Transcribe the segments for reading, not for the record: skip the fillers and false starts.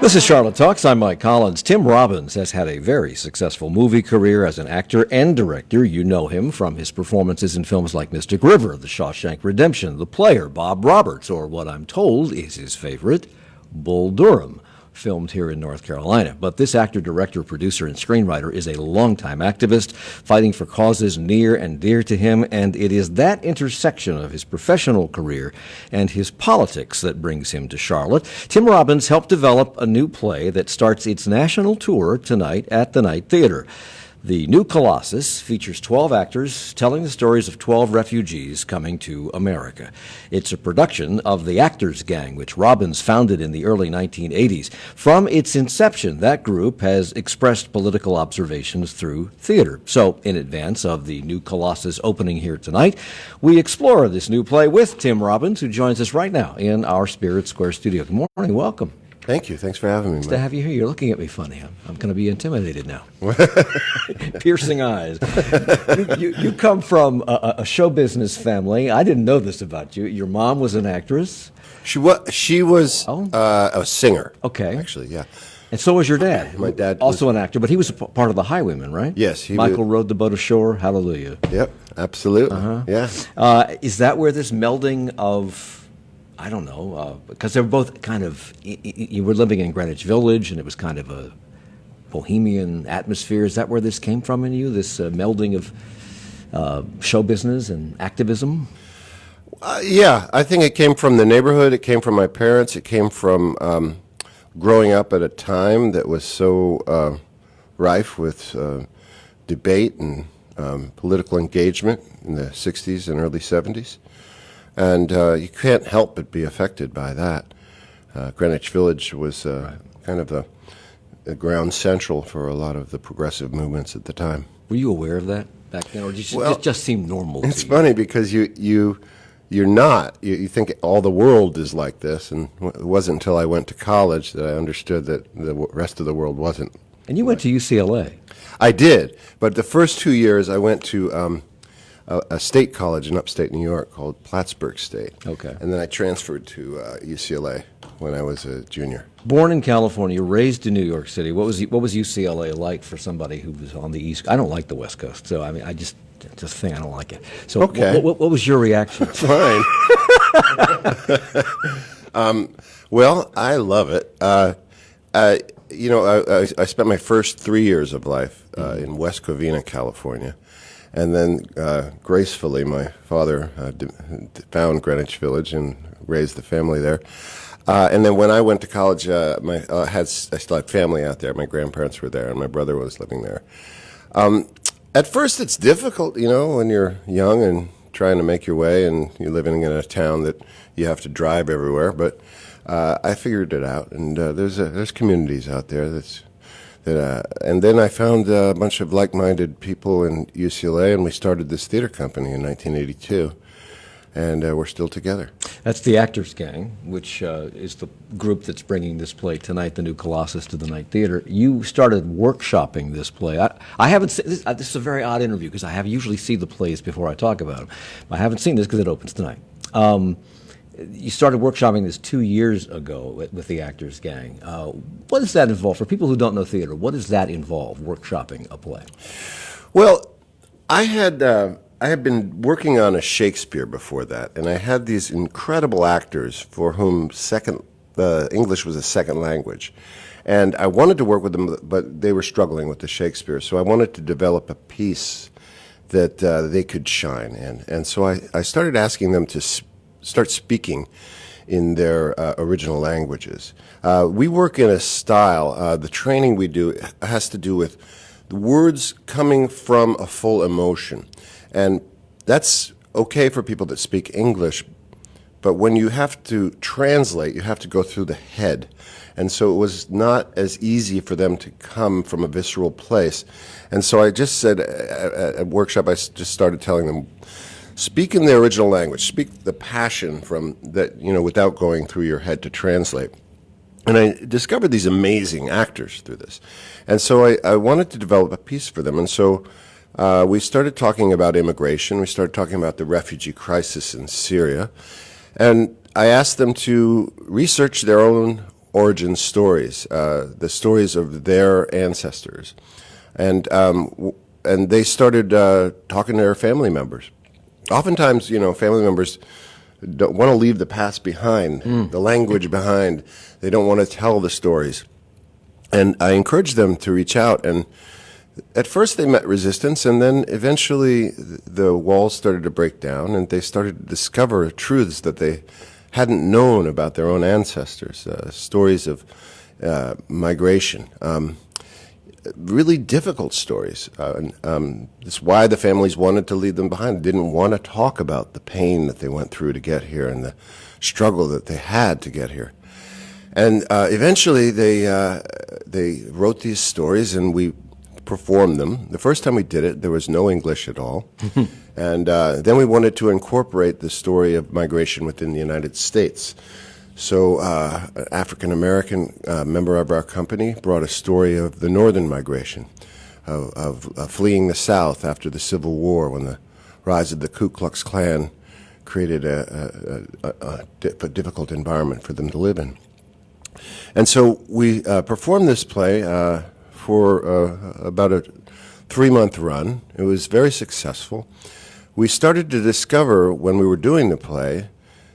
This is Charlotte Talks. I'm Mike Collins. Tim Robbins has had a very successful movie career as an actor and director. You know him from his performances in films like Mystic River, The Shawshank Redemption, The Player, Bob Roberts, or what I'm told is his favorite, Bull Durham, filmed here in North Carolina. But this actor, director, producer, and screenwriter is a longtime activist fighting for causes near and dear to him, and it is that intersection of his professional career and his politics that brings him to Charlotte. Tim Robbins helped develop a new play that starts its national tour tonight at the Night Theater. The new Colossus features 12 actors telling the stories of 12 refugees coming to America. It's a production of the Actors Gang, which Robbins founded in the early 1980s. From its inception, that group has expressed political observations through theater. So, in advance of the new Colossus opening here tonight, we explore this new play with Tim Robbins, who joins us right now in our Spirit Square studio. Good morning. Welcome. Thank you. Thanks for having me, Mike. Nice to have you here. You're looking at me funny. I'm going to be intimidated now. Piercing eyes. You come from a show business family. I didn't know this about you. Your mom was an actress. She was a singer. Okay. Actually, yeah. And so was your dad. My dad also an actor, but he was a part of the Highwaymen, right? Yes. Michael rowed the boat ashore. Hallelujah. Yep, absolutely. Yeah. Is that where this melding of... I don't know, because they were both kind of, you were living in Greenwich Village, and it was kind of a bohemian atmosphere. Is that where this came from in you, this melding of show business and activism? Yeah, I think it came from the neighborhood. It came from my parents. It came from growing up at a time that was so rife with debate and political engagement in the 60s and early 70s. And you can't help but be affected by that. Greenwich Village was kind of the ground central for a lot of the progressive movements at the time. Were you aware of that back then, or did it just seem normal to you? It's funny because you're not. You think all the world is like this, and it wasn't until I went to college that I understood that the rest of the world wasn't. And you went to UCLA. I did, but the first 2 years I went to a state college in upstate New York called Plattsburgh State. Okay. And then I transferred to UCLA when I was a junior. Born in California, raised in New York City. What was UCLA like for somebody who was on the East? I don't like the West Coast, so I mean, I just think I don't like it. So, okay. What was your reaction? Fine. Well, I love it. I spent my first 3 years of life in West Covina, California. And then, gracefully, my father found Greenwich Village and raised the family there. And then when I went to college, I still had family out there. My grandparents were there, and my brother was living there. At first, it's difficult, when you're young and trying to make your way, and you're living in a town that you have to drive everywhere. But I figured it out, and there's communities out there and then I found a bunch of like-minded people in UCLA, and we started this theater company in 1982, and we're still together. That's the Actors Gang, which is the group that's bringing this play tonight, the new Colossus, to the Night Theater. You started workshopping this play. I haven't seen this. This is a very odd interview because I usually see the plays before I talk about them. I haven't seen this because it opens tonight. You started workshopping this 2 years ago with the Actors Gang. What does that involve? For people who don't know theater, what does that involve, workshopping a play? Well, I had been working on a Shakespeare before that, and I had these incredible actors for whom English was a second language. And I wanted to work with them, but they were struggling with the Shakespeare, so I wanted to develop a piece that they could shine in. And so I started asking them to start speaking in their original languages. We work in a style, the training we do has to do with the words coming from a full emotion. And that's okay for people that speak English, but when you have to translate, you have to go through the head. And so it was not as easy for them to come from a visceral place. And so I just said, at workshop, I just started telling them, speak in the original language. Speak the passion from that, without going through your head to translate. And I discovered these amazing actors through this. And so I wanted to develop a piece for them. And so we started talking about immigration. We started talking about the refugee crisis in Syria. And I asked them to research their own origin stories, the stories of their ancestors, and and they started talking to their family members. Oftentimes, family members don't want to leave the past behind, the language behind. They don't want to tell the stories. And I encouraged them to reach out. And at first they met resistance, and then eventually the walls started to break down, and they started to discover truths that they hadn't known about their own ancestors, stories of migration. Really difficult stories. That's why the families wanted to leave them behind. They didn't want to talk about the pain that they went through to get here and the struggle that they had to get here. And eventually they wrote these stories, and we performed them. The first time we did it, there was no English at all. And then we wanted to incorporate the story of migration within the United States. So an African-American member of our company brought a story of the northern migration, of fleeing the South after the Civil War, when the rise of the Ku Klux Klan created a difficult environment for them to live in. And so we performed this play for about a 3-month run. It was very successful. We started to discover when we were doing the play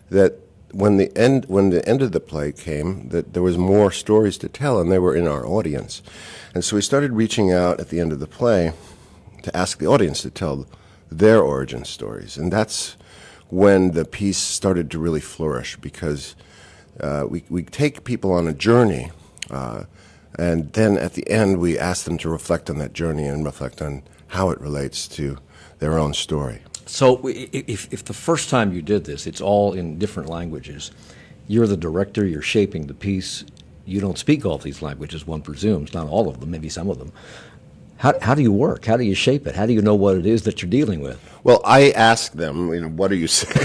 that when the end of the play came, that there was more stories to tell, and they were in our audience. And so we started reaching out at the end of the play to ask the audience to tell their origin stories. And that's when the piece started to really flourish, because we take people on a journey, and then at the end we ask them to reflect on that journey and reflect on how it relates to their own story. So if the first time you did this, it's all in different languages, you're the director, you're shaping the piece, you don't speak all these languages, one presumes, not all of them, maybe some of them. How do you work? How do you shape it? How do you know what it is that you're dealing with? Well, I ask them, what are you saying?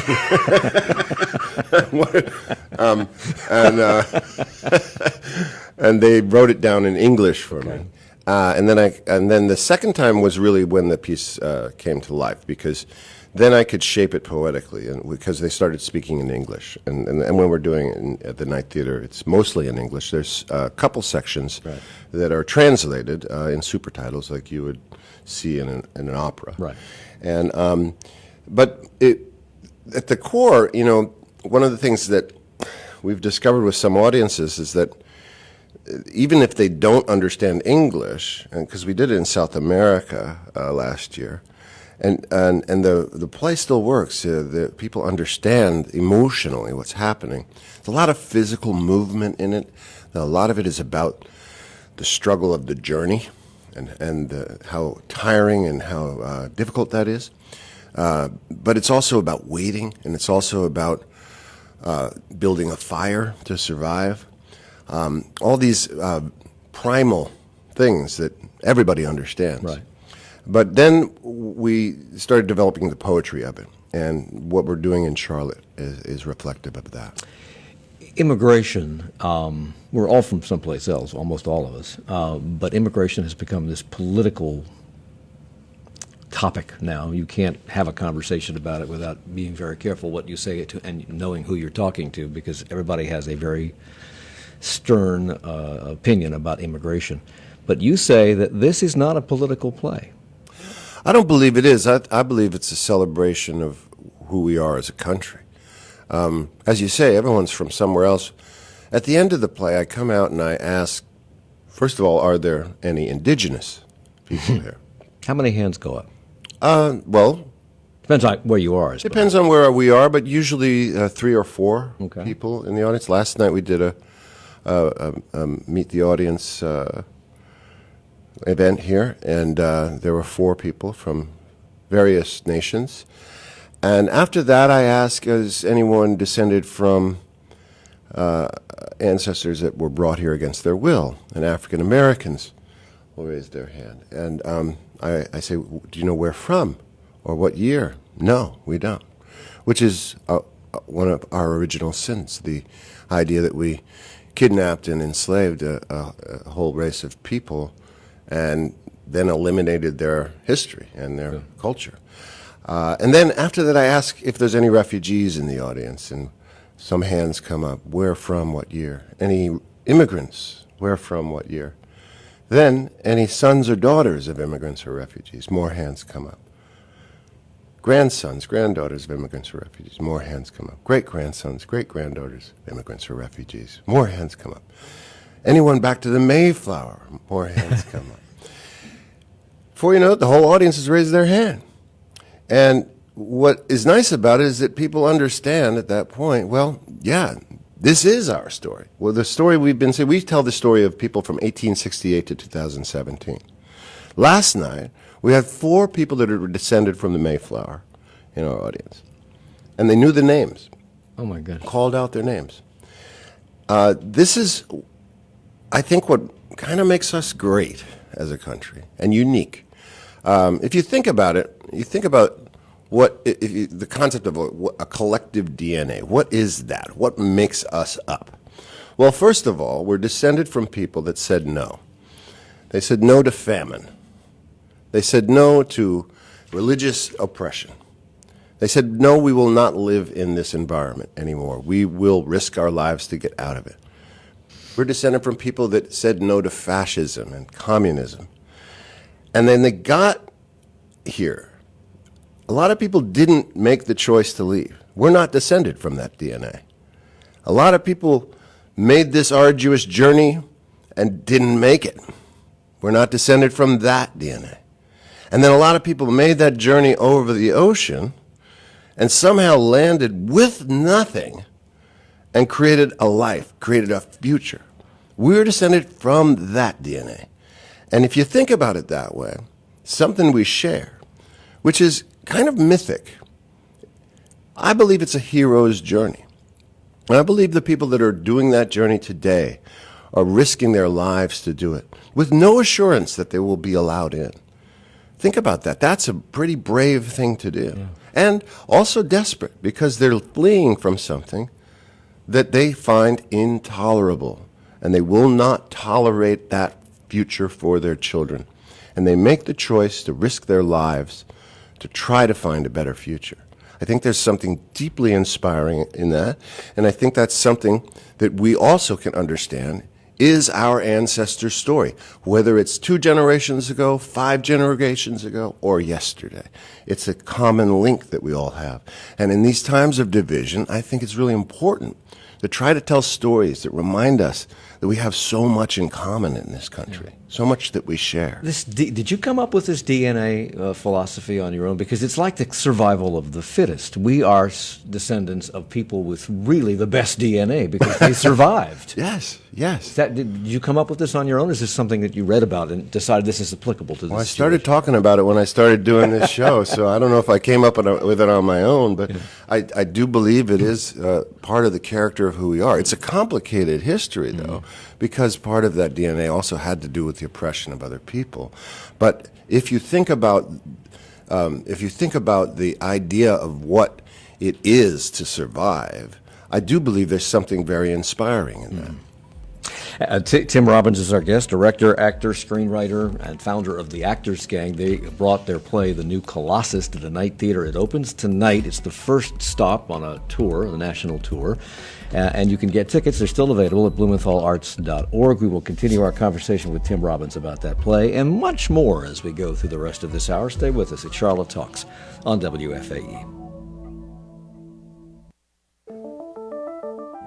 And they wrote it down in English for me. And then the second time was really when the piece came to life, because then I could shape it poetically, and because they started speaking in English. And when we're doing it at the Night Theater, it's mostly in English. There's a couple sections that are translated in super titles, like you would see in an opera. Right. And but at the core, one of the things that we've discovered with some audiences is that even if they don't understand English, and because we did it in South America last year, and the play still works. The people understand emotionally what's happening. There's a lot of physical movement in it. A lot of it is about the struggle of the journey, and how tiring and how difficult that is. But it's also about waiting, and it's also about building a fire to survive. All these primal things that everybody understands. Right. But then we started developing the poetry of it, and what we're doing in Charlotte is reflective of that. Immigration, we're all from someplace else, almost all of us, but immigration has become this political topic now. You can't have a conversation about it without being very careful what you say to and knowing who you're talking to, because everybody has a very stern opinion about immigration. But you say that this is not a political play. I don't believe it is. I believe it's a celebration of who we are as a country. As you say, everyone's from somewhere else. At the end of the play, I come out and I ask, first of all, are there any indigenous people here? How many hands go up? Well, Depends on where you are, I suppose. depends on where we are, but usually 3 or 4 Okay. people in the audience. Last night we did a meet the audience event here, and there were 4 people from various nations. And after that, I ask, is anyone descended from ancestors that were brought here against their will? And African Americans will raise their hand. And I say, do you know where from or what year? No, we don't. Which is one of our original sins, the idea that we kidnapped and enslaved a whole race of people and then eliminated their history and their culture. And then after that, I ask if there's any refugees in the audience, and some hands come up. Where from? What year? Any Immigrants, where from, what year? Then, any sons or daughters of immigrants or refugees, more hands come up. Grandsons, granddaughters of immigrants or refugees, more hands come up. Great-grandsons, great-granddaughters of immigrants or refugees, more hands come up. Anyone back to the Mayflower, more hands come up. Before you know it, the whole audience has raised their hand. And what is nice about it is that people understand at that point, well, yeah, this is our story. Well, the story we've been saying, we tell the story of people from 1868 to 2017. Last night, we had 4 people that are descended from the Mayflower in our audience. And they knew the names. Oh, my goodness. Called out their names. This is, I think, what kind of makes us great as a country and unique. If you think about it, you think about the concept of a collective DNA. What is that? What makes us up? Well, first of all, we're descended from people that said no. They said no to famine. They said no to religious oppression. They said, no, we will not live in this environment anymore. We will risk our lives to get out of it. We're descended from people that said no to fascism and communism. And then they got here. A lot of people didn't make the choice to leave. We're not descended from that DNA. A lot of people made this arduous journey and didn't make it. We're not descended from that DNA. And then a lot of people made that journey over the ocean and somehow landed with nothing and created a life, created a future. We're descended from that DNA. And if you think about it that way, something we share, which is kind of mythic, I believe it's a hero's journey. And I believe the people that are doing that journey today are risking their lives to do it with no assurance that they will be allowed in. Think about that. That's a pretty brave thing to do. Yeah. And also desperate because they're fleeing from something that they find intolerable. And they will not tolerate that future for their children. And they make the choice to risk their lives to try to find a better future. I think there's something deeply inspiring in that. And I think that's something that we also can understand is our ancestors' story, whether it's 2 generations ago, 5 generations ago, or yesterday. It's a common link that we all have. And in these times of division, I think it's really important to try to tell stories that remind us that we have so much in common in this country, so much that we share. Did you come up with this DNA philosophy on your own? Because it's like the survival of the fittest. We are descendants of people with really the best DNA because they survived. Yes. Did you come up with this on your own, or is this something that you read about and decided this is applicable to this? Well, I started talking about it when I started doing this show, so I don't know if I came up with it on my own, but I do believe it is part of the character of who we are. It's a complicated history, though, because part of that DNA also had to do with the oppression of other people. But if you think about the idea of what it is to survive, I do believe there's something very inspiring in that. Tim Robbins is our guest, director, actor, screenwriter, and founder of the Actors Gang. They brought their play, The New Colossus, to the Night Theater. It opens tonight. It's the first stop on a tour, a national tour. And you can get tickets. They're still available at blumenthalarts.org. We will continue our conversation with Tim Robbins about that play and much more as we go through the rest of this hour. Stay with us at Charlotte Talks on WFAE.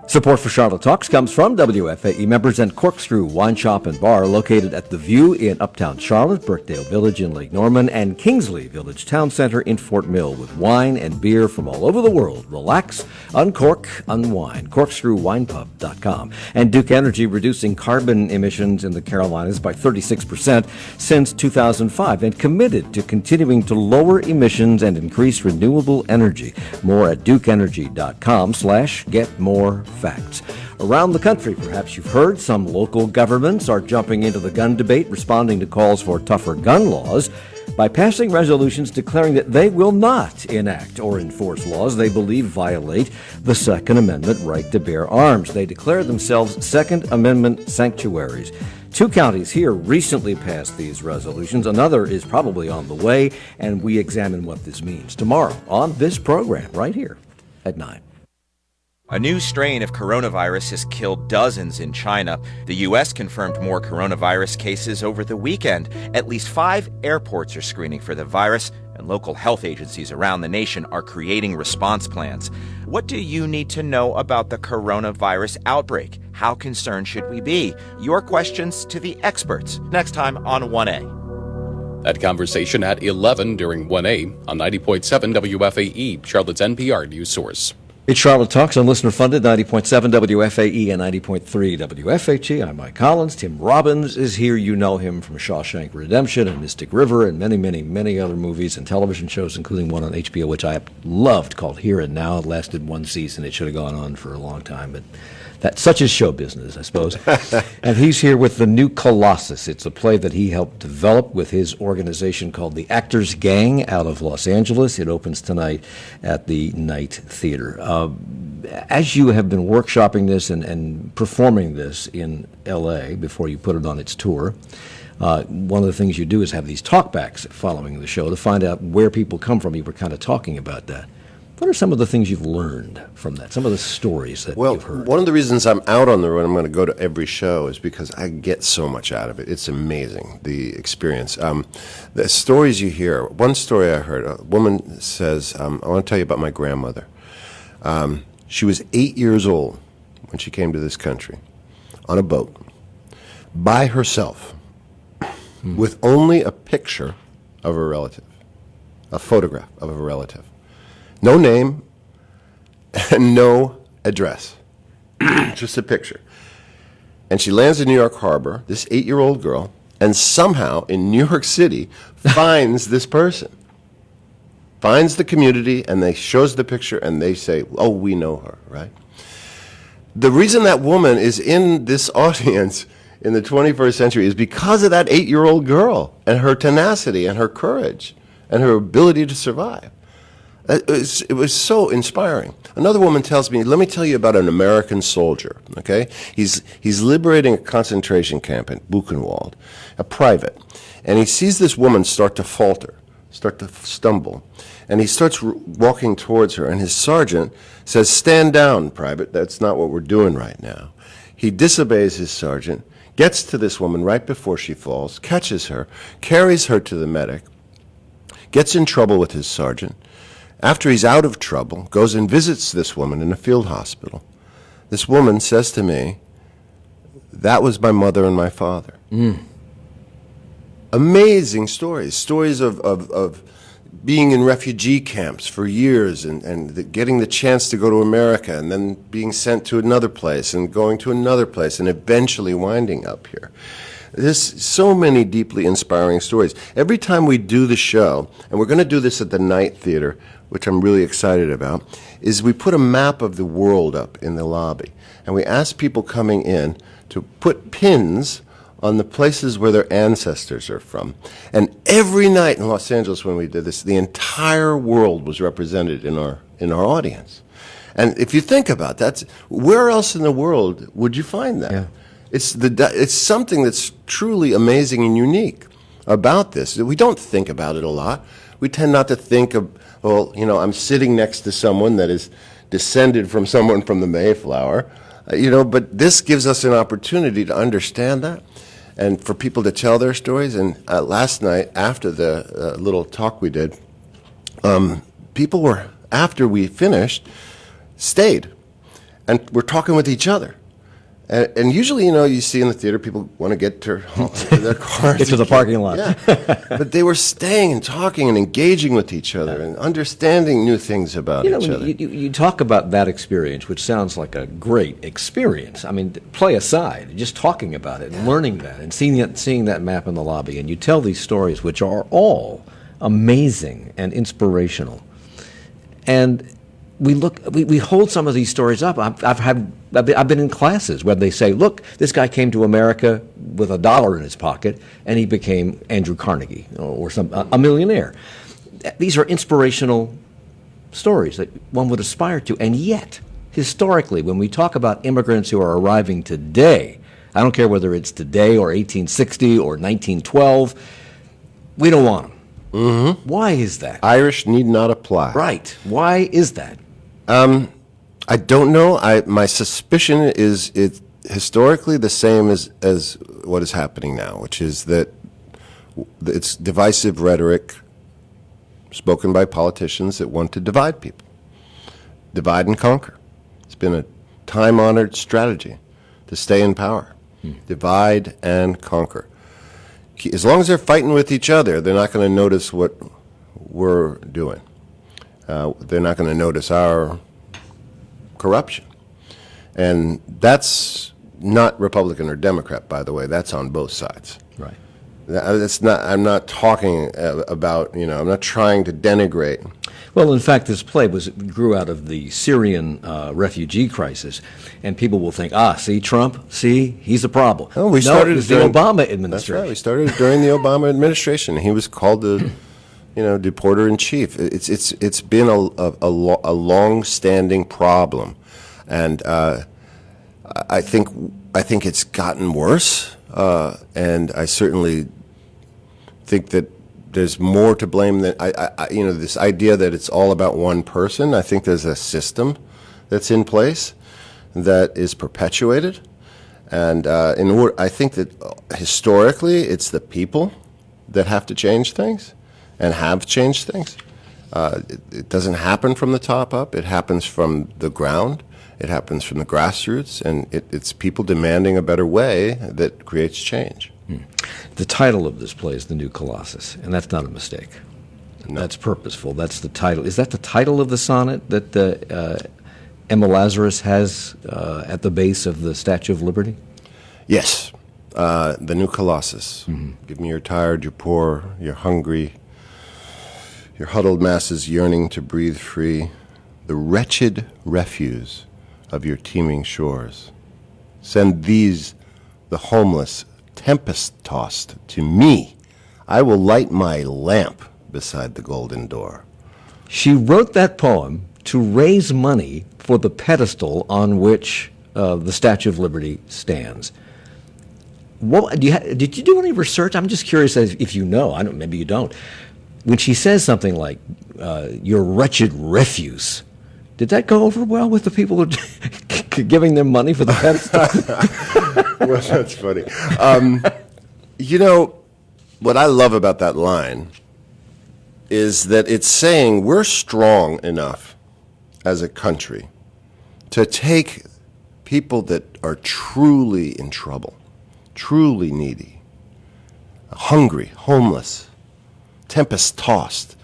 Support for Charlotte Talks comes from WFAE members and Corkscrew Wine Shop and Bar, located at The View in Uptown Charlotte, Brookdale Village in Lake Norman, and Kingsley Village Town Center in Fort Mill, with wine and beer from all over the world. Relax, uncork, unwind. CorkscrewWinePub.com. And Duke Energy, reducing carbon emissions in the Carolinas by 36% since 2005, and committed to continuing to lower emissions and increase renewable energy. More at DukeEnergy.com/getmore facts. Around the country, perhaps you've heard, some local governments are jumping into the gun debate, responding to calls for tougher gun laws by passing resolutions declaring that they will not enact or enforce laws they believe violate the Second Amendment right to bear arms. They declare themselves Second Amendment sanctuaries. 2 counties here recently passed these resolutions. Another is probably on the way, and we examine what this means tomorrow on this program right here at 9. A new strain of coronavirus has killed dozens in China. The U.S. confirmed more coronavirus cases over the weekend. At least 5 airports are screening for the virus, and local health agencies around the nation are creating response plans. What do you need to know about the coronavirus outbreak? How concerned should we be? Your questions to the experts. Next time on 1A. That conversation at 11 during 1A on 90.7 WFAE, Charlotte's NPR news source. It's Charlotte Talks on listener-funded 90.7 WFAE and 90.3 WFHE. I'm Mike Collins. Tim Robbins is here. You know him from Shawshank Redemption and Mystic River and many, many, many other movies and television shows, including one on HBO, which I loved, called Here and Now. It lasted 1 season. It should have gone on for a long time, but that's such is show business, I suppose. And he's here with the new Colossus. It's a play that he helped develop with his organization called the Actors Gang out of Los Angeles. It opens tonight at the Night Theater. As you have been workshopping this and performing this in L.A. before you put it on its tour, one of the things you do is have these talkbacks following the show to find out where people come from. You were kind of talking about that. What are some of the things you've learned from that, some of the stories that you've heard? One of the reasons I'm out on the road, I'm going to go to every show, is because I get so much out of it. It's amazing, the experience. The stories you hear, one story I heard, a woman says, I want to tell you about my grandmother. She was 8 years old when she came to this country on a boat by herself with only a picture of a relative, a photograph of a relative. No name and no address, just a picture. And she lands in New York Harbor, this 8-year-old girl, and somehow in New York City finds this person, finds the community, and they shows the picture, and they say, oh, we know her, right? The reason that woman is in this audience in the 21st century is because of that 8-year-old girl and her tenacity and her courage and her ability to survive. It was so inspiring. Another woman tells me, let me tell you about an American soldier, okay? He's liberating a concentration camp in Buchenwald, a private, and he sees this woman start to falter, start to stumble, and he starts walking towards her, and his sergeant says, stand down, private, that's not what we're doing right now. He disobeys his sergeant, gets to this woman right before she falls, catches her, carries her to the medic, gets in trouble with his sergeant. After he's out of trouble, goes and visits this woman in a field hospital. This woman says to me, that was my mother and my father. Amazing stories of being in refugee camps for years and getting the chance to go to America and then being sent to another place and going to another place and eventually winding up here. There's so many deeply inspiring stories. Every time we do the show, and we're going to do this at the Night Theater, which I'm really excited about, is we put a map of the world up in the lobby. And we ask people coming in to put pins on the places where their ancestors are from. And every night in Los Angeles when we did this, the entire world was represented in our audience. And if you think about that, where else in the world would you find that? Yeah. It's something that's truly amazing and unique about this. We don't think about it a lot. We tend not to think of, well, I'm sitting next to someone that is descended from someone from the Mayflower, but this gives us an opportunity to understand that and for people to tell their stories. And last night, after the little talk we did, people were, after we finished, stayed and were talking with each other. And usually, you see in the theater, people want to get to their cars. Get to the parking lot. Yeah. But they were staying and talking and engaging with each other and understanding new things about each other. You talk about that experience, which sounds like a great experience. I mean, play aside, just talking about it and learning that and seeing that map in the lobby. And you tell these stories, which are all amazing and inspirational. And we hold some of these stories up. I've been in classes where they say, look, this guy came to America with $1 in his pocket and he became Andrew Carnegie or a millionaire. These are inspirational stories that one would aspire to. And yet, historically, when we talk about immigrants who are arriving today, I don't care whether it's today or 1860 or 1912, we don't want them. Mm-hmm. Why is that? Irish need not apply. Right. Why is that? I don't know. My suspicion is it historically the same as what is happening now, which is that it's divisive rhetoric spoken by politicians that want to divide people, divide and conquer. It's been a time-honored strategy to stay in power, divide and conquer. As long as they're fighting with each other, they're not going to notice what we're doing. They're not going to notice our corruption. And that's not Republican or Democrat, by the way. That's on both sides. Right. That's not. I'm not talking about. I'm not trying to denigrate. Well, in fact, this play grew out of the Syrian refugee crisis, and people will think, see, Trump, he's a problem. Oh, we no, started it was the Obama administration. That's right. We started during the Obama administration. He was called the, deporter in chief. It's been a long-standing problem, and I think it's gotten worse, and I certainly think that there's more to blame than this idea that it's all about one person. I think there's a system that's in place that is perpetuated, and I think that historically it's the people that have to change things and have changed things. It doesn't happen from the top up. It happens from the ground. It happens from the grassroots, and it's people demanding a better way that creates change. The title of this play is The New Colossus, and that's not a mistake. No. That's purposeful. That's the title. Is that the title of the sonnet that Emma Lazarus has at the base of the Statue of Liberty? Yes. The New Colossus. Mm-hmm. Give me your tired, your poor, your hungry, your huddled masses yearning to breathe free, the wretched refuse of your teeming shores. Send these, the homeless, tempest-tossed, to me. I will light my lamp beside the golden door. She wrote that poem to raise money for the pedestal on which the Statue of Liberty stands. Did you do any research? I'm just curious if you know. Maybe you don't. When she says something like, your wretched refuse, did that go over well with the people who giving them money for the pedestal? Well, that's funny. What I love about that line is that it's saying we're strong enough as a country to take people that are truly in trouble, truly needy, hungry, homeless, tempest-tossed.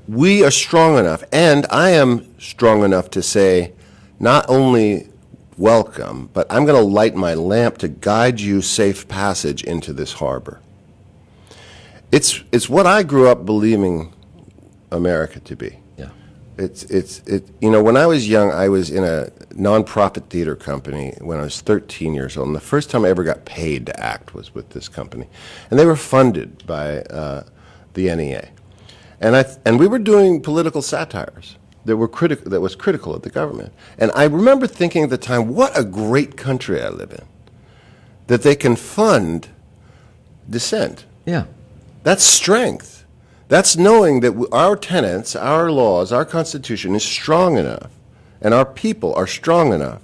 We are strong enough, and I am strong enough to say, not only welcome, but I'm going to light my lamp to guide you safe passage into this harbor. It's what I grew up believing America to be. Yeah. When I was young, I was in a nonprofit theater company when I was 13 years old, and the first time I ever got paid to act was with this company, and they were funded by the NEA. And we were doing political satires that was critical of the government. And I remember thinking at the time, what a great country I live in, that they can fund dissent. Yeah. That's strength. That's knowing that our tenets, our laws, our Constitution is strong enough, and our people are strong enough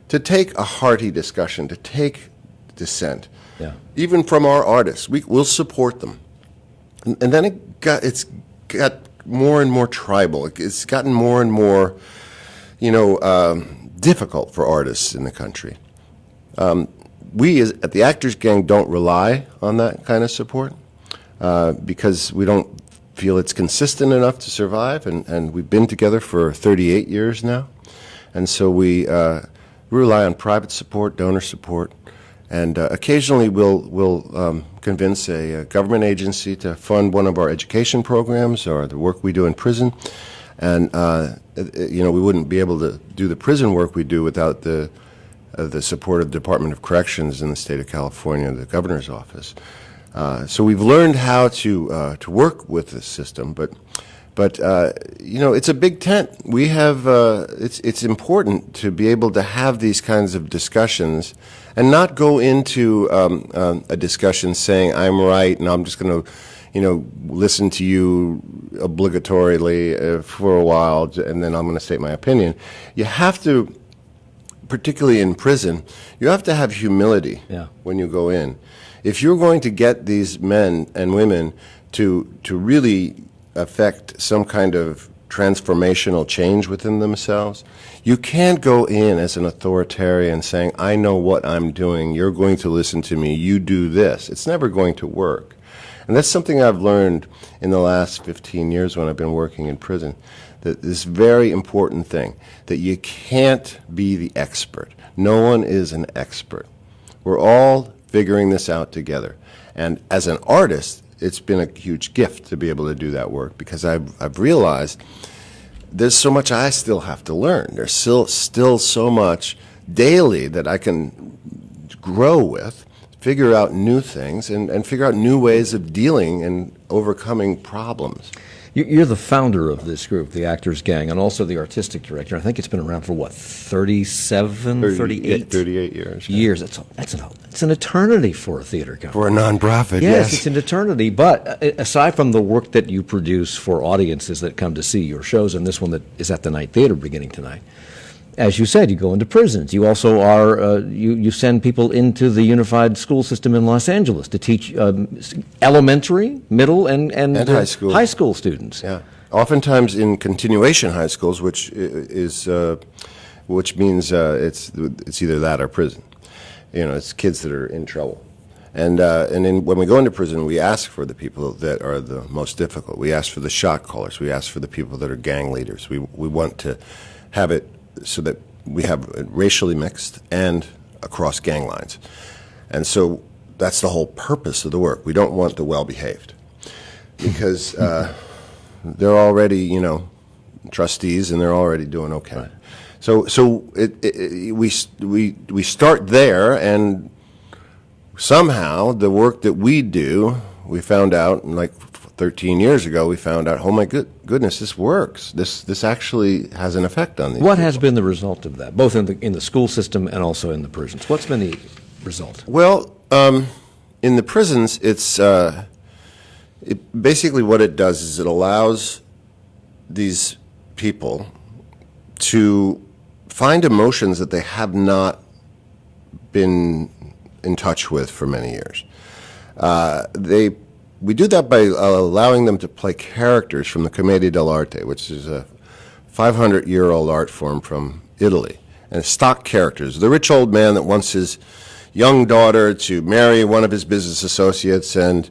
to take a hearty discussion, to take dissent. Yeah. Even from our artists, we'll support them. And then it's got more and more tribal. It's gotten more and more, difficult for artists in the country. We at the Actors Gang don't rely on that kind of support because we don't feel it's consistent enough to survive. And we've been together for 38 years now. And so we rely on private support, donor support. And occasionally we'll convince a government agency to fund one of our education programs or the work we do in prison. And, we wouldn't be able to do the prison work we do without the support of the Department of Corrections in the state of California, the governor's office. So we've learned how to work with the system, but it's a big tent. We have it's important to be able to have these kinds of discussions and not go into a discussion saying I'm right and I'm just going to listen to you obligatorily for a while, and then I'm going to state my opinion. You have to, particularly in prison, you have to have humility when you go in. If you're going to get these men and women to really affect some kind of transformational change within themselves, you can't go in as an authoritarian saying, I know what I'm doing, you're going to listen to me, you do this. It's never going to work. And that's something I've learned in the last 15 years when I've been working in prison, that this very important thing, that you can't be the expert. No one is an expert. We're all figuring this out together. And as an artist, it's been a huge gift to be able to do that work, because I've realized there's so much I still have to learn. There's still so much daily that I can grow with, figure out new things, and figure out new ways of dealing and overcoming problems. You're the founder of this group, the Actors Gang, and also the artistic director. I think it's been around for, 38 years. Years. It's an eternity for a theater company. For a nonprofit, yes. It's an eternity. But aside from the work that you produce for audiences that come to see your shows, and this one that is at the Night Theater beginning tonight, as you said, you go into prisons. You also are, you send people into the unified school system in Los Angeles to teach elementary, middle, and high school students. Yeah, oftentimes in continuation high schools, which means it's either that or prison. It's kids that are in trouble. And when we go into prison, we ask for the people that are the most difficult. We ask for the shot callers. We ask for the people that are gang leaders. We want to have it so that we have it racially mixed and across gang lines. And so that's the whole purpose of the work. We don't want the well-behaved, because they're already, trustees, and they're already doing okay. Right. So we start there, and somehow the work that we do, we found out, like 13 years ago, we found out, oh my goodness, this works. This actually has an effect on these What people. has been the result of that, both in the school system and also in the prisons? What's been the result? Well, in the prisons, basically what it does is it allows these people to find emotions that they have not been in touch with for many years. We do that by allowing them to play characters from the Commedia dell'arte, which is a 500-year-old art form from Italy. And stock characters. The rich old man that wants his young daughter to marry one of his business associates, and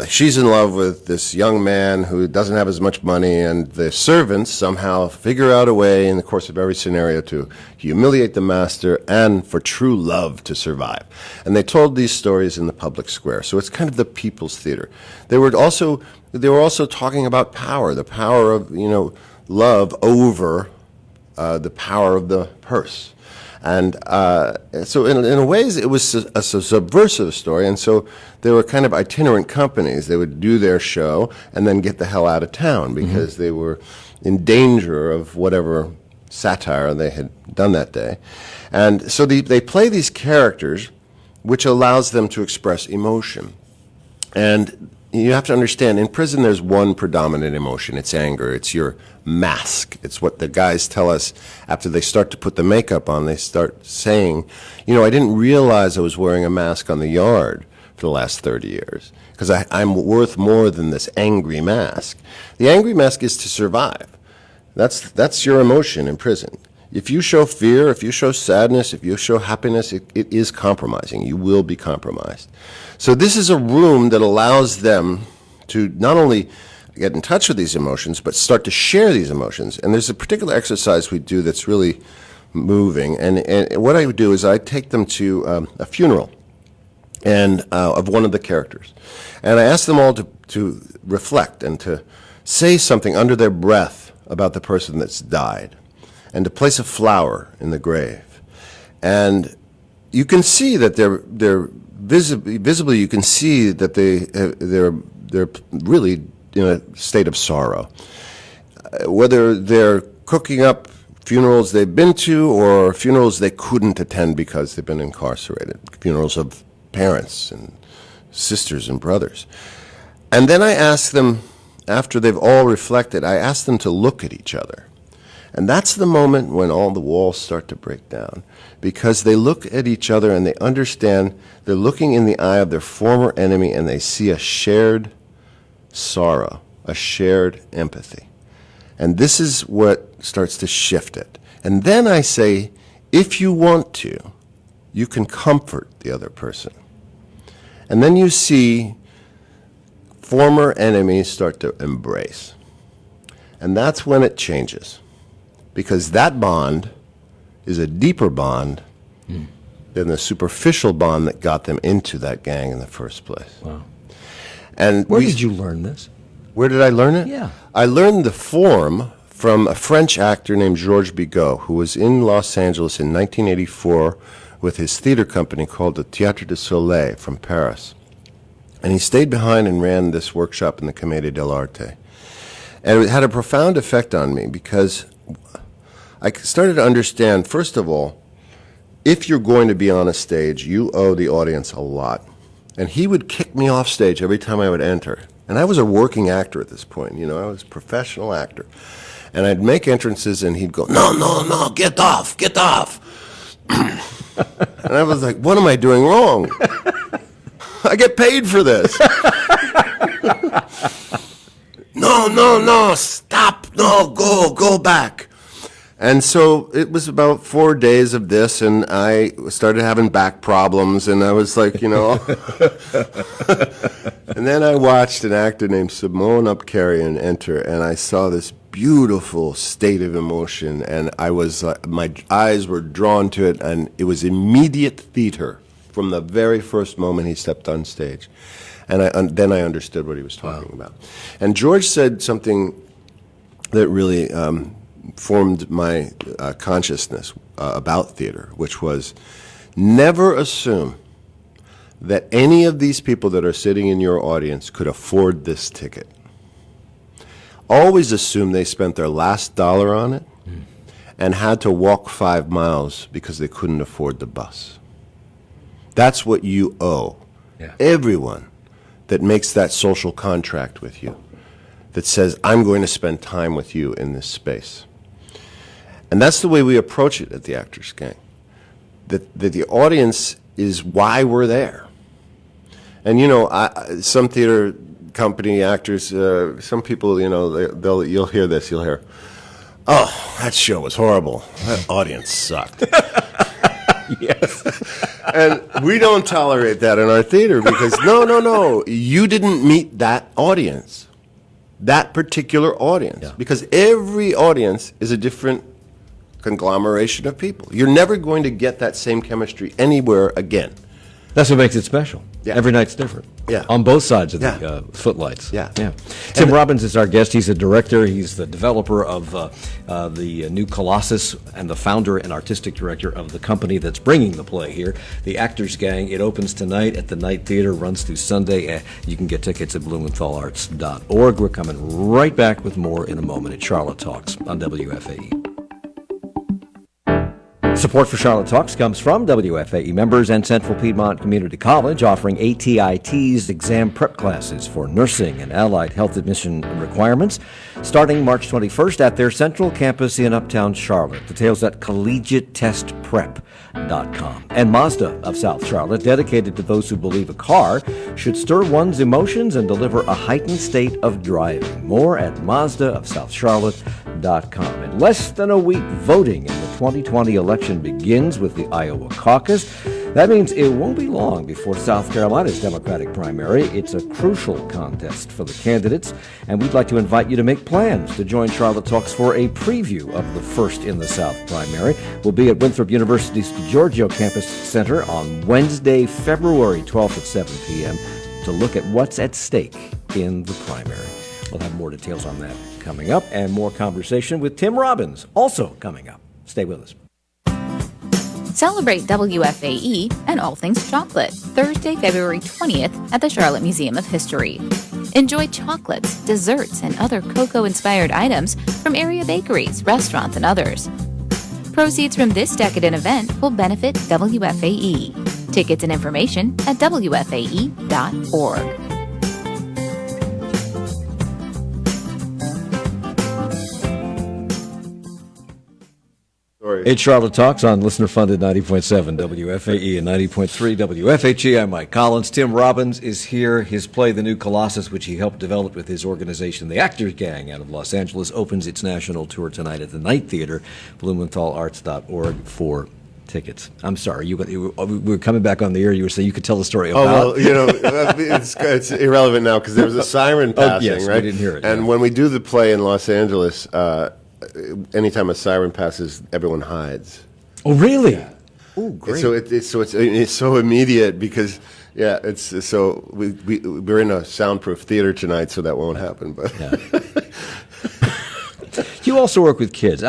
she's in love with this young man who doesn't have as much money, and the servants somehow figure out a way in the course of every scenario to humiliate the master and for true love to survive. And they told these stories in the public square. So it's kind of the people's theater. They were also talking about power, the power of love over the power of the purse. And so in a ways, it was a subversive story, and so they were kind of itinerant companies. They would do their show and then get the hell out of town because they were in danger of whatever satire they had done that day. And so they play these characters, which allows them to express emotion. And you have to understand, in prison there's one predominant emotion. It's anger. It's your mask. It's what the guys tell us after they start to put the makeup on. They start saying, I didn't realize I was wearing a mask on the yard for the last 30 years because I'm worth more than this angry mask. The angry mask is to survive. That's your emotion in prison. If you show fear, if you show sadness, if you show happiness, it is compromising. You will be compromised. So this is a room that allows them to not only get in touch with these emotions, but start to share these emotions. And there's a particular exercise we do that's really moving. And what I would do is I take them to a funeral of one of the characters. And I ask them all to reflect and to say something under their breath about the person that's died, and to place a flower in the grave. And you can see that they're visibly you can see that they're really in a state of sorrow. Whether they're cooking up funerals they've been to or funerals they couldn't attend because they've been incarcerated, funerals of parents and sisters and brothers. And then I ask them, after they've all reflected, I ask them to look at each other. And that's the moment when all the walls start to break down, because they look at each other and they understand they're looking in the eye of their former enemy and they see a shared sorrow, a shared empathy. And this is what starts to shift it. And then I say, if you want to, you can comfort the other person. And then you see former enemies start to embrace. And that's when it changes. Because that bond is a deeper bond than the superficial bond that got them into that gang in the first place. Wow. And Where did you learn this? Where did I learn it? Yeah. I learned the form from a French actor named Georges Bigot, who was in Los Angeles in 1984 with his theater company called the Théâtre du Soleil from Paris. And he stayed behind and ran this workshop in the Commedia dell'arte. And it had a profound effect on me because I started to understand, first of all, if you're going to be on a stage, you owe the audience a lot. And he would kick me off stage every time I would enter. And I was a working actor at this point, I was a professional actor. And I'd make entrances and he'd go, no, get off. And I was like, what am I doing wrong? I get paid for this. No, stop, no, go back. And so it was about 4 days of this, and I started having back problems, and I was like, And then I watched an actor named Simone Upkarian enter, and I saw this beautiful state of emotion, and I was my eyes were drawn to it, and it was immediate theater from the very first moment he stepped on stage. And then I understood what he was talking about. And George said something that really formed my consciousness about theater, which was never assume that any of these people that are sitting in your audience could afford this ticket. Always assume they spent their last dollar on it and had to walk 5 miles because they couldn't afford the bus. That's what you owe. Yeah. Everyone that makes that social contract with you, that says, I'm going to spend time with you in this space. And that's the way we approach it at the Actors Gang. That the audience is why we're there. And some theater company actors, some people, you'll hear this, you'll hear, oh, that show was horrible. That audience sucked. Yes. And we don't tolerate that in our theater because, no, you didn't meet that audience, that particular audience. Yeah. Because every audience is a different conglomeration of people. You're never going to get that same chemistry anywhere again. That's what makes it special. Yeah. Every night's different. Yeah. On both sides of Yeah. the footlights. Yeah. Tim Robbins is our guest. He's a director. He's the developer of the new Colossus and the founder and artistic director of the company that's bringing the play here, the Actors Gang. It opens tonight at the Night Theater, runs through Sunday. You can get tickets at blumenthalarts.org. We're coming right back with more in a moment at Charlotte Talks on WFAE. Support for Charlotte Talks comes from WFAE members and Central Piedmont Community College, offering ATIT's exam prep classes for nursing and allied health admission requirements, starting March 21st at their central campus in Uptown Charlotte. Details at collegiatetestprep.com. And Mazda of South Charlotte, dedicated to those who believe a car should stir one's emotions and deliver a heightened state of driving. More at mazdaofsouthcharlotte.com. In less than a week, voting in the 2020 election begins with the Iowa caucus. That means it won't be long before South Carolina's Democratic primary. It's a crucial contest for the candidates, and we'd like to invite you to make plans to join Charlotte Talks for a preview of the First in the South primary. We'll be at Winthrop University's DiGiorgio Campus Center on Wednesday, February 12th at 7 p.m. to look at what's at stake in the primary. We'll have more details on that coming up, and more conversation with Tim Robbins also coming up. Stay with us. Celebrate WFAE and all things chocolate, Thursday, February 20th at the Charlotte Museum of History. Enjoy chocolates, desserts, and other cocoa-inspired items from area bakeries, restaurants, and others. Proceeds from this decadent event will benefit WFAE. Tickets and information at WFAE.org. It's Charlotte Talks on listener-funded 90.7 WFAE and 90.3 WFHE. I'm Mike Collins. Tim Robbins is here. His play, The New Colossus, which he helped develop with his organization, the Actors Gang, out of Los Angeles, opens its national tour tonight at the Night Theater, BlumenthalArts.org for tickets. I'm sorry, we were coming back on the air. You were saying you could tell the story about. Oh, well, you know, it's irrelevant now because there was a siren passing, yes, right? we didn't hear it. And when we do the play in Los Angeles, anytime a siren passes, everyone hides. Oh, really? Oh, great. So it's so immediate because it's so we're in a soundproof theater tonight, so that won't happen. But you also work with kids.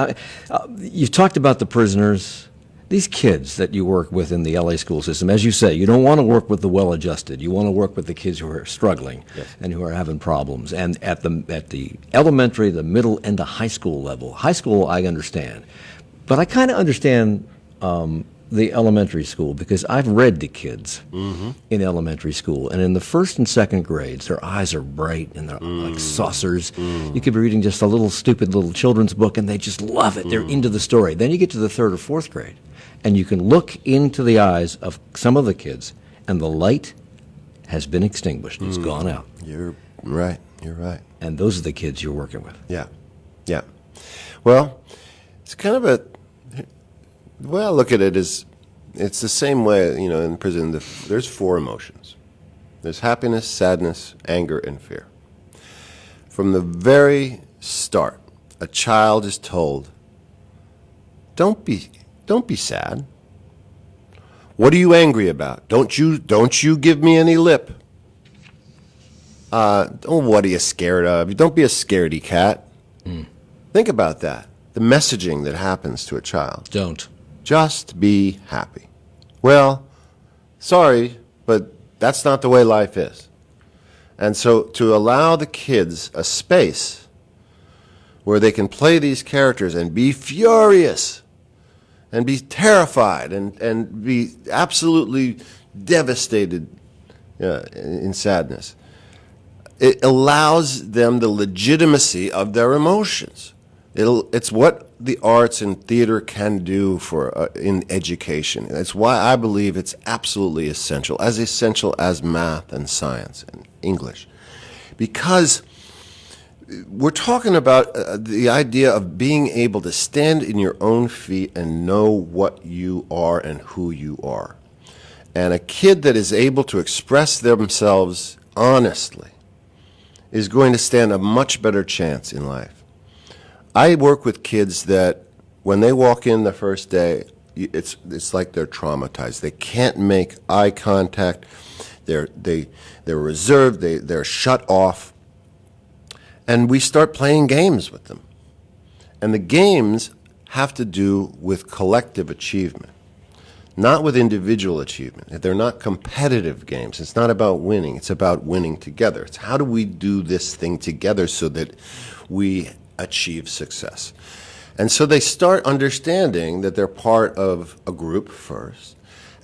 You've talked about the prisoners. These kids that you work with in the LA school system, as you say, you don't want to work with the well-adjusted. You want to work with the kids who are struggling and who are having problems. And at the elementary, the middle, and the high school level. High school, I understand. But I kind of understand the elementary school because I've read to kids in elementary school. And in the first and second grades, their eyes are bright and they're like saucers. You could be reading just a little stupid little children's book and they just love it. They're into the story. Then you get to the third or fourth grade. And you can look into the eyes of some of the kids, and the light has been extinguished. It's gone out. You're right. You're right. And those are the kids you're working with. Yeah. Well, it's kind of the way I look at it is, it's the same way, you know, in prison. There's four emotions. There's happiness, sadness, anger, and fear. From the very start, a child is told, don't be sad. What are you angry about? Don't you give me any lip. What are you scared of? Don't be a scaredy cat. Think about that. The messaging that happens to a child. Don't. Just be happy. Well, sorry, but that's not the way life is. And so to allow the kids a space where they can play these characters and be furious and be terrified and be absolutely devastated in sadness. It allows them the legitimacy of their emotions. It's what the arts and theater can do for in education. That's why I believe it's absolutely essential as math and science and English. Because we're talking about the idea of being able to stand in your own feet and know what you are and who you are. And a kid that is able to express themselves honestly is going to stand a much better chance in life. I work with kids that when they walk in the first day, it's like they're traumatized. They can't make eye contact. They're reserved. They're shut off. And we start playing games with them. And the games have to do with collective achievement, not with individual achievement. They're not competitive games. It's not about winning. It's about winning together. It's how do we do this thing together so that we achieve success. And so they start understanding that they're part of a group first,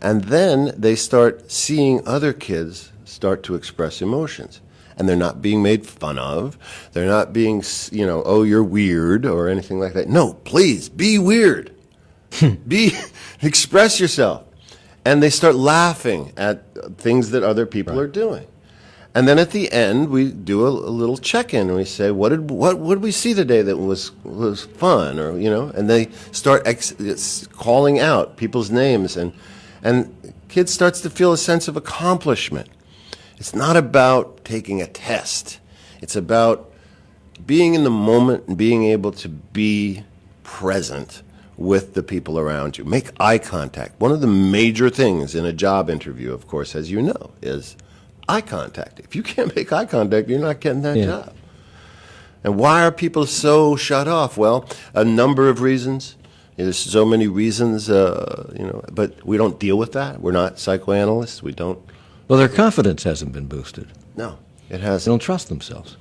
and then they start seeing other kids start to express emotions. And they're not being made fun of. They're not being, oh, you're weird or anything like that. No, please, be weird. Express yourself. And they start laughing at things that other people are doing. And then at the end, we do a little check-in, and we say, what did we see today that was fun, or and they start calling out people's names, and kids starts to feel a sense of accomplishment. It's not about taking a test. It's about being in the moment and being able to be present with the people around you. Make eye contact. One of the major things in a job interview, of course, as you know, is eye contact. If you can't make eye contact, you're not getting that job. And why are people so shut off? Well, a number of reasons. There's so many reasons, but we don't deal with that. We're not psychoanalysts. We don't. Well, their confidence hasn't been boosted. No, it They hasn't. don't trust themselves.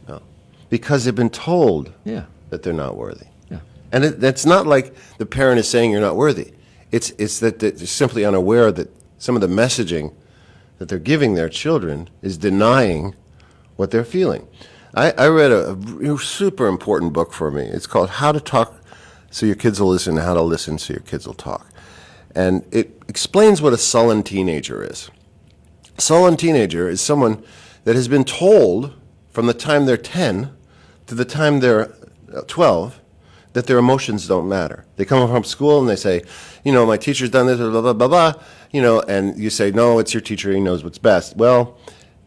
No, because they've been told that they're not worthy. Yeah. And it's not like the parent is saying you're not worthy. It's that they're simply unaware that some of the messaging that they're giving their children is denying what they're feeling. I read a super important book for me. It's called How to Talk so your kids will listen, how to listen so your kids will talk. And it explains what a sullen teenager is. A sullen teenager is someone that has been told from the time they're 10 to the time they're 12 that their emotions don't matter. They come home from school and they say, my teacher's done this, blah, blah, blah, blah, and you say, no, it's your teacher, he knows what's best. Well,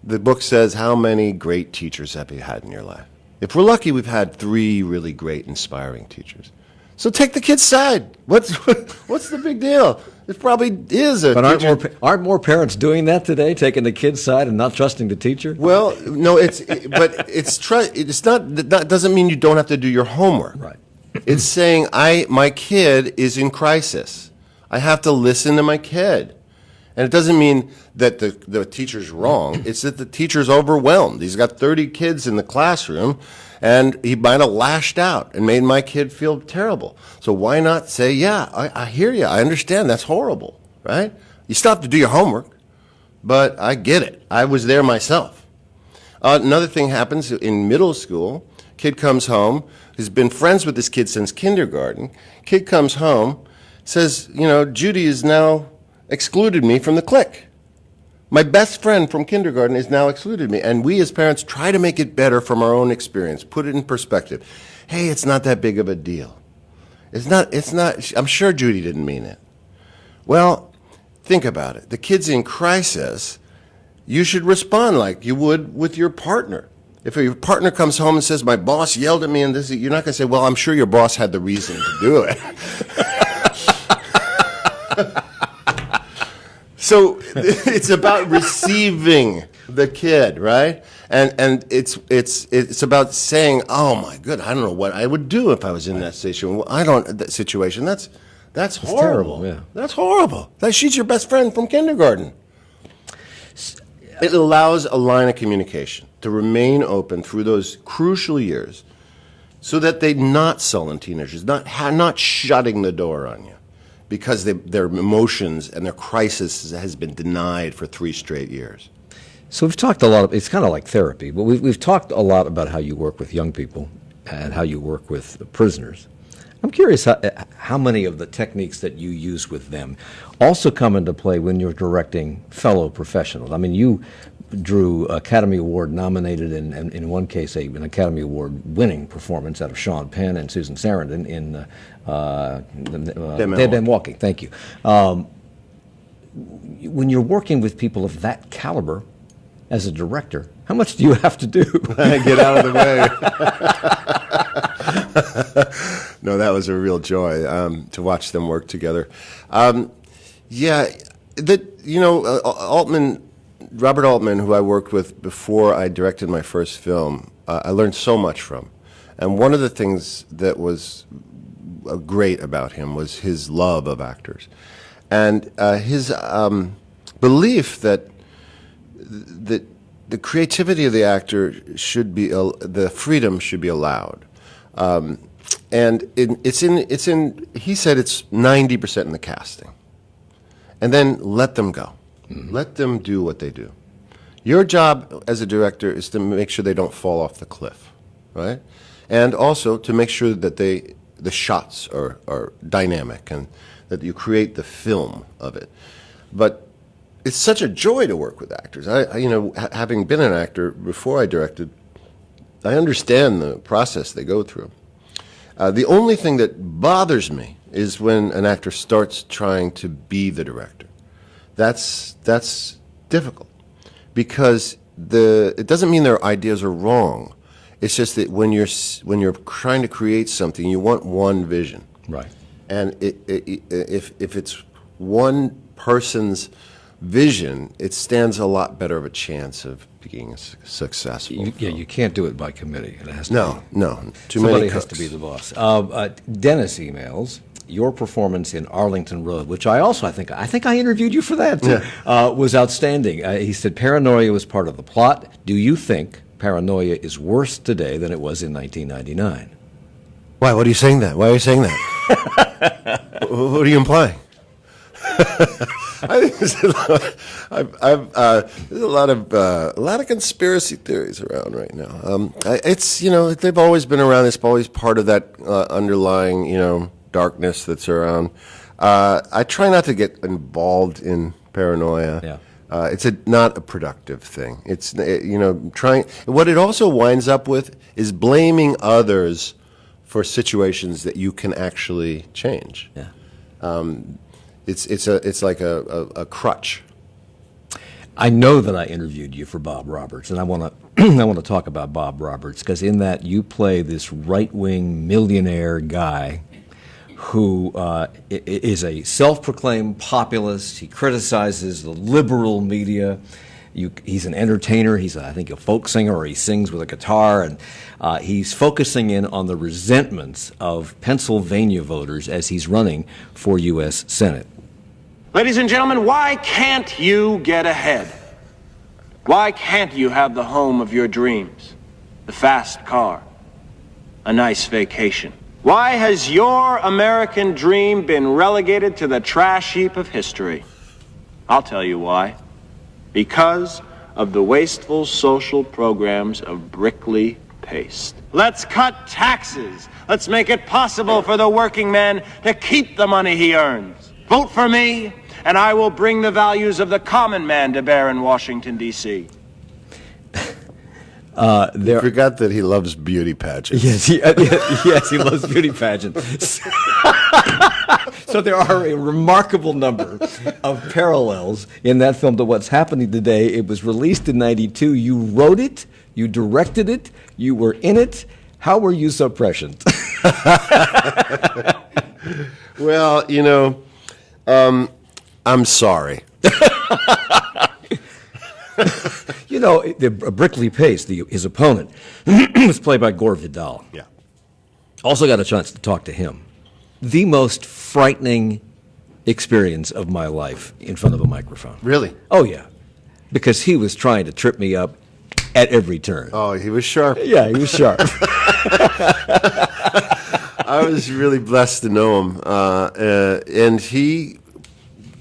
the book says, how many great teachers have you had in your life? If we're lucky, we've had 3 really great, inspiring teachers. So take the kid's side. What's the big deal? It probably is a But teacher. aren't more parents doing that today, taking the kid's side and not trusting the teacher? Well, no, that doesn't mean you don't have to do your homework. Right. It's saying my kid is in crisis. I have to listen to my kid. And it doesn't mean that the teacher's wrong. It's that the teacher's overwhelmed. He's got 30 kids in the classroom, and he might have lashed out and made my kid feel terrible. So why not say, yeah, I hear you. I understand. That's horrible, right? You still have to do your homework, but I get it. I was there myself. Another thing happens in middle school. Kid comes home, has been friends with this kid since kindergarten. Kid comes home, says, Judy is now excluded me from the clique. My best friend from kindergarten is now excluded me. And we as parents try to make it better from our own experience, put it in perspective. Hey, it's not that big of a deal. It's not, I'm sure Judy didn't mean it. Well, think about it. The kid's in crisis. You should respond like you would with your partner. If your partner comes home and says, my boss yelled at me and this, you're not going to say, well, I'm sure your boss had the reason to do it. So it's about receiving the kid, right? And it's about saying, oh my good, I don't know what I would do if I was in that situation. Well, that situation. That's horrible. terrible, yeah. That's horrible. She's your best friend from kindergarten. It allows a line of communication to remain open through those crucial years, so that they're not sullen teenagers, not shutting the door on you because their emotions and their crisis has been denied for 3 straight years. So we've talked a lot. It's kind of like therapy, but we've talked a lot about how you work with young people and how you work with prisoners. I'm curious how many of the techniques that you use with them also come into play when you're directing fellow professionals. I mean, you drew Academy Award nominated and in one case an Academy Award winning performance out of Sean Penn and Susan Sarandon in Dead Man Walking. Thank you. When you're working with people of that caliber as a director, how much do you have to do? Get out of the way. No, that was a real joy to watch them work together. Robert Altman, who I worked with before I directed my first film, I learned so much from. And one of the things that was great about him was his love of actors. And his belief that the creativity of the actor should be, the freedom should be allowed. And he said it's 90% in the casting. And then let them go. Mm-hmm. Let them do what they do. Your job as a director is to make sure they don't fall off the cliff, right? And also to make sure that the shots are dynamic and that you create the film of it. But it's such a joy to work with actors. Having been an actor before I directed, I understand the process they go through. The only thing that bothers me is when an actor starts trying to be the director. That's difficult because it doesn't mean their ideas are wrong. It's just that when you're trying to create something, you want one vision. Right. And if it's one person's vision, it stands a lot better of a chance of being successful. You can't do it by committee. It has to No. Too somebody many has cooks. to be the boss. Dennis emails your performance in Arlington Road, which I think I interviewed you for that too, was outstanding. He said paranoia was part of the plot. Do you think paranoia is worse today than it was in 1999? Why? What are you saying that? Why are you saying that? What are you implying? I think there's a lot of conspiracy theories around right now. It's they've always been around. It's always part of that underlying darkness that's around. I try not to get involved in paranoia. Yeah. It's not a productive thing. It's trying. What it also winds up with is blaming others for situations that you can actually change. Yeah. It's like a crutch. I know that I interviewed you for Bob Roberts, and I want to I want to talk about Bob Roberts because in that you play this right-wing millionaire guy who is a self-proclaimed populist. He criticizes the liberal media. He's an entertainer. He's, I think, a folk singer, or he sings with a guitar, and he's focusing in on the resentments of Pennsylvania voters as he's running for U.S. Senate. Ladies and gentlemen, why can't you get ahead? Why can't you have the home of your dreams, the fast car, a nice vacation? Why has your American dream been relegated to the trash heap of history? I'll tell you why. Because of the wasteful social programs of Brickley Paste. Let's cut taxes. Let's make it possible for the working man to keep the money he earns. Vote for me, and I will bring the values of the common man to bear in Washington, D.C. You forgot that he loves beauty pageants. Yes, he loves beauty pageants. So there are a remarkable number of parallels in that film to what's happening today. It was released in '92. You wrote it, you directed it, you were in it. How were you so prescient? Well, I'm sorry. Brickley Pace, his opponent, was played by Gore Vidal. Yeah. Also got a chance to talk to him. The most frightening experience of my life in front of a microphone. Really? Oh, yeah. Because he was trying to trip me up at every turn. Oh, he was sharp. Yeah, he was sharp. I was really blessed to know him. And he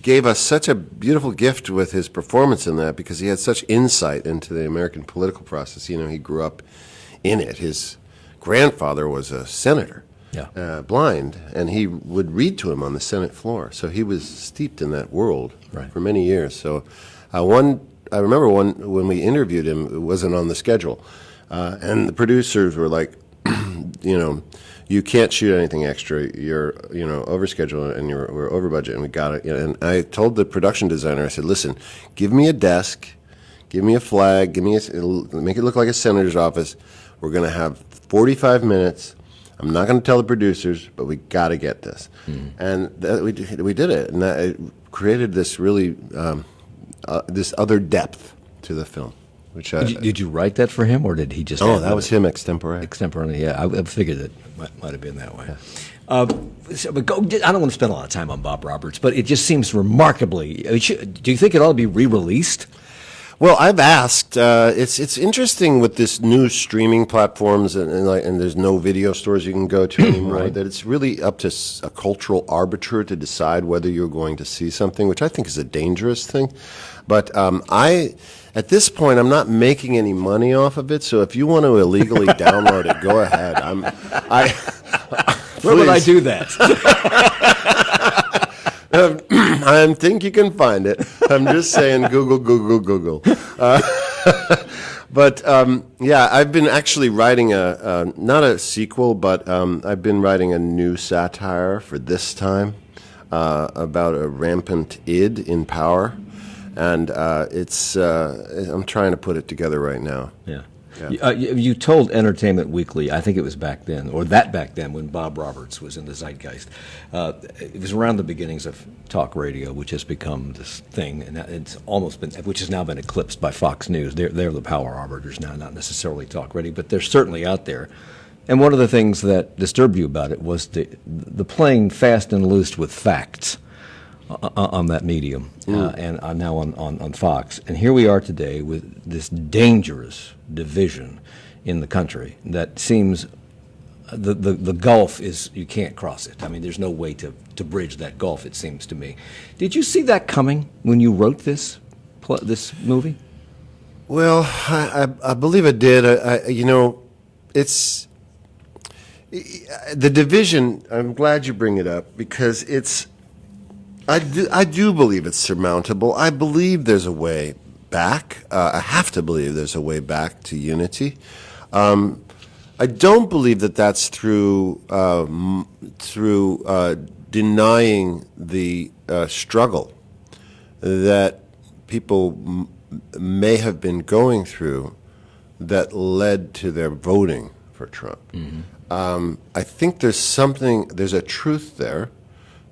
gave us such a beautiful gift with his performance in that because he had such insight into the American political process. He grew up in it. His grandfather was a senator, blind, and he would read to him on the Senate floor. So he was steeped in that world for many years. So I remember when we interviewed him, it wasn't on the schedule, and the producers were like, you can't shoot anything extra. You're, over schedule and we're over budget, and we got it. And I told the production designer, I said, listen, give me a desk, give me a flag, make it look like a senator's office. We're going to have 45 minutes. I'm not going to tell the producers, but we got to get this. And we did it, and it created this really this other depth to the film. Which did you write that for him, or did he just? Oh, that was him extempore. Extemporary, yeah. I figured it might have been that way. Yeah. But I don't want to spend a lot of time on Bob Roberts, but it just seems remarkably. Do you think it ought to be re-released? Well, I've asked. It's interesting with this new streaming platforms and there's no video stores you can go to anymore. Right. That it's really up to a cultural arbiter to decide whether you're going to see something, which I think is a dangerous thing. But at this point, I'm not making any money off of it. So if you want to illegally download it, go ahead. Where would I do that? I think you can find it. I'm just saying, Google. But I've been actually writing not a sequel, but I've been writing a new satire for this time about a rampant id in power. And I'm trying to put it together right now. Yeah. You told Entertainment Weekly, I think it was back then, when Bob Roberts was in the zeitgeist. It was around the beginnings of talk radio, which has become this thing, and which has now been eclipsed by Fox News. They're the power arbiters now, not necessarily talk radio, but they're certainly out there. And one of the things that disturbed you about it was the playing fast and loose with facts on that medium, and now on Fox. And here we are today with this dangerous division in the country that seems the gulf is, you can't cross it. I mean, there's no way to bridge that gulf, it seems to me. Did you see that coming when you wrote this movie? Well, I believe I did. It's the division. I'm glad you bring it up because I do believe it's surmountable. I believe there's a way back. I have to believe there's a way back to unity. I don't believe that that's through denying the struggle that people may have been going through that led to their voting for Trump. Mm-hmm. I think there's a truth there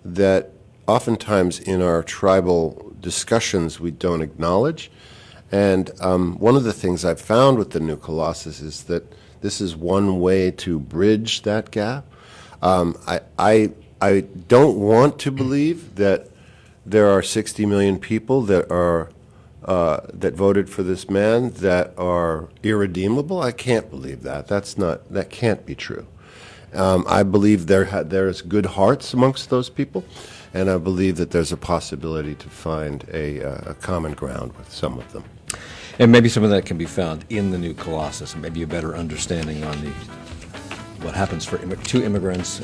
that oftentimes in our tribal discussions we don't acknowledge. And one of the things I've found with the new Colossus is that this is one way to bridge that gap. I don't want to believe that there are 60 million people that voted for this man that are irredeemable. I can't believe that. That can't be true. I believe there's good hearts amongst those people, and I believe that there's a possibility to find a common ground with some of them. And maybe some of that can be found in the new Colossus, and maybe a better understanding on what happens to immigrants,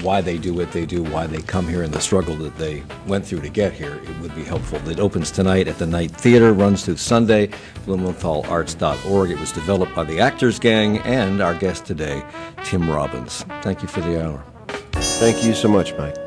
why they do what they do, why they come here, and the struggle that they went through to get here. It would be helpful. It opens tonight at the Night Theater, runs through Sunday, BlumenthalArts.org. It was developed by the Actors Gang and our guest today, Tim Robbins. Thank you for the hour. Thank you so much, Mike.